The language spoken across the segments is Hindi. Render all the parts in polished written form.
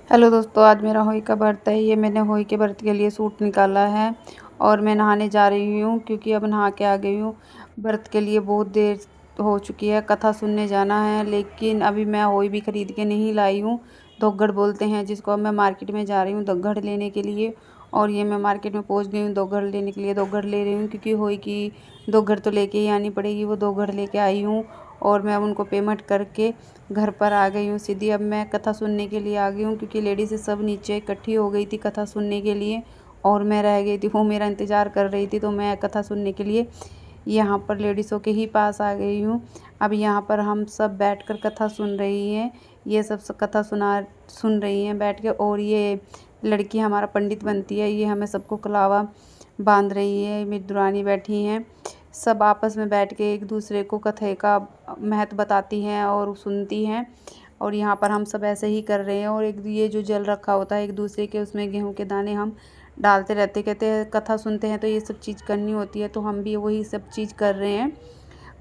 हेलो दोस्तों, आज मेरा होई का व्रत है। ये मैंने होई के व्रत के लिए सूट निकाला है और मैं नहाने जा रही हूँ क्योंकि अब नहा के आ गई हूँ। व्रत के लिए बहुत देर हो चुकी है, कथा सुनने जाना है, लेकिन अभी मैं होई भी खरीद के नहीं लाई हूँ। दोगड़ बोलते हैं जिसको। अब मैं मार्केट में जा रही हूँ दोगड़ लेने के लिए और ये मैं मार्केट में पहुँच गई हूँ दोगड़ लेने के लिए। दोगड़ ले रही हूँ क्योंकि होई की दोगड़ तो लेके ही आनी पड़ेगी। वो दोगड़ लेके आई हूँ और मैं अब उनको पेमेंट करके घर पर आ गई हूँ सीधी। अब मैं कथा सुनने के लिए आ गई हूँ क्योंकि लेडीज़ सब नीचे इकट्ठी हो गई थी कथा सुनने के लिए और मैं रह गई थी। वो मेरा इंतज़ार कर रही थी, तो मैं कथा सुनने के लिए यहाँ पर लेडीज़ों के ही पास आ गई हूँ। अब यहाँ पर हम सब बैठकर कथा सुन रही हैं। ये सब कथा सुन रही हैं बैठ के। और ये लड़की हमारा पंडित बनती है, ये हमें सबको कलावा बांध रही है। मेरी दुरानी बैठी हैं, सब आपस में बैठ के एक दूसरे को कथे का महत्व बताती हैं और सुनती हैं। और यहाँ पर हम सब ऐसे ही कर रहे हैं। और एक ये जो जल रखा होता है एक दूसरे के, उसमें गेहूं के दाने हम डालते रहते। कहते हैं कथा सुनते हैं तो ये सब चीज़ करनी होती है, तो हम भी वही सब चीज़ कर रहे हैं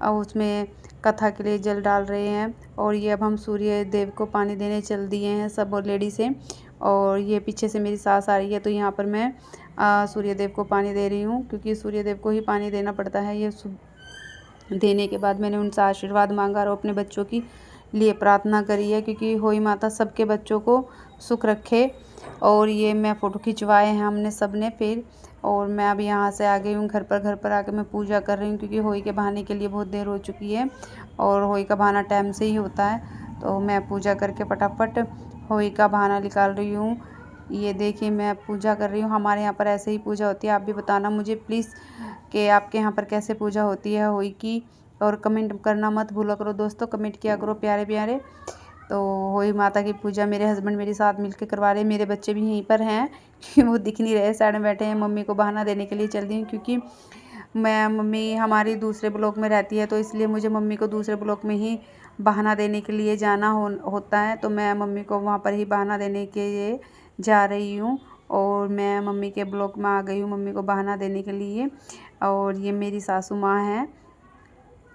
और उसमें कथा के लिए जल डाल रहे हैं। और ये अब हम सूर्य देव को पानी देने चल दिए हैं सब और लेडी से। और ये पीछे से मेरी सास आ रही है, तो यहाँ पर मैं सूर्य देव को पानी दे रही हूँ क्योंकि सूर्य देव को ही पानी देना पड़ता है। ये देने के बाद मैंने उनसे आशीर्वाद मांगा और अपने बच्चों की लिए प्रार्थना करी है क्योंकि होई माता सबके बच्चों को सुख रखे। और ये मैं फ़ोटो खिंचवाए हैं हमने सब ने फिर। और मैं अब यहाँ से आ गई हूँ घर पर आके मैं पूजा कर रही हूँ क्योंकि होई के बहाने के लिए बहुत देर हो चुकी है और होई का बहाना टाइम से ही होता है। तो मैं पूजा करके फटाफट होई का बहाना निकाल रही हूँ। ये देखिए मैं पूजा कर रही हूँ। हमारे यहाँ पर ऐसे ही पूजा होती है। आप भी बताना मुझे प्लीज़ कि आपके यहाँ पर कैसे पूजा होती है होई की। और कमेंट करना मत भूला करो दोस्तों, कमेंट किया करो प्यारे प्यारे। तो होई माता की पूजा मेरे हस्बैंड मेरे साथ मिलकर करवा रहे हैं। मेरे बच्चे भी यहीं पर हैं क्योंकि वो दिख नहीं रहे, साइड में बैठे हैं। मम्मी को बहाना देने के लिए चल दी हूँ क्योंकि मम्मी हमारी दूसरे ब्लॉक में रहती है, तो इसलिए मुझे मम्मी को दूसरे ब्लॉक में ही बहाना देने के लिए जाना होता है। तो मैं मम्मी को वहाँ पर ही बहाना देने के लिए जा रही हूँ और मैं मम्मी के ब्लॉक में आ गई हूँ मम्मी को बहाना देने के लिए। और ये मेरी सासू माँ हैं,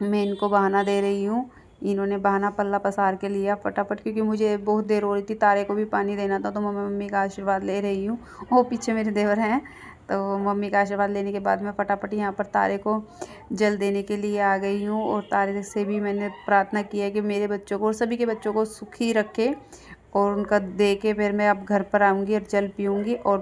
मैं इनको बहाना दे रही हूँ। इन्होंने बहाना पल्ला पसार के लिया फटाफट क्योंकि मुझे बहुत देर हो रही थी। तारे को भी पानी देना था, तो मैं मम्मी का आशीर्वाद ले रही हूँ। वो पीछे मेरे देवर हैं, तो मम्मी का आशीर्वाद लेने के बाद मैं फटाफट यहाँ पर तारे को जल देने के लिए आ गई हूँ। और तारे से भी मैंने प्रार्थना की है कि मेरे बच्चों को और सभी के बच्चों को सुखी रखे। और उनका दे के फिर मैं अब घर पर आऊँगी और जल पीऊँगी और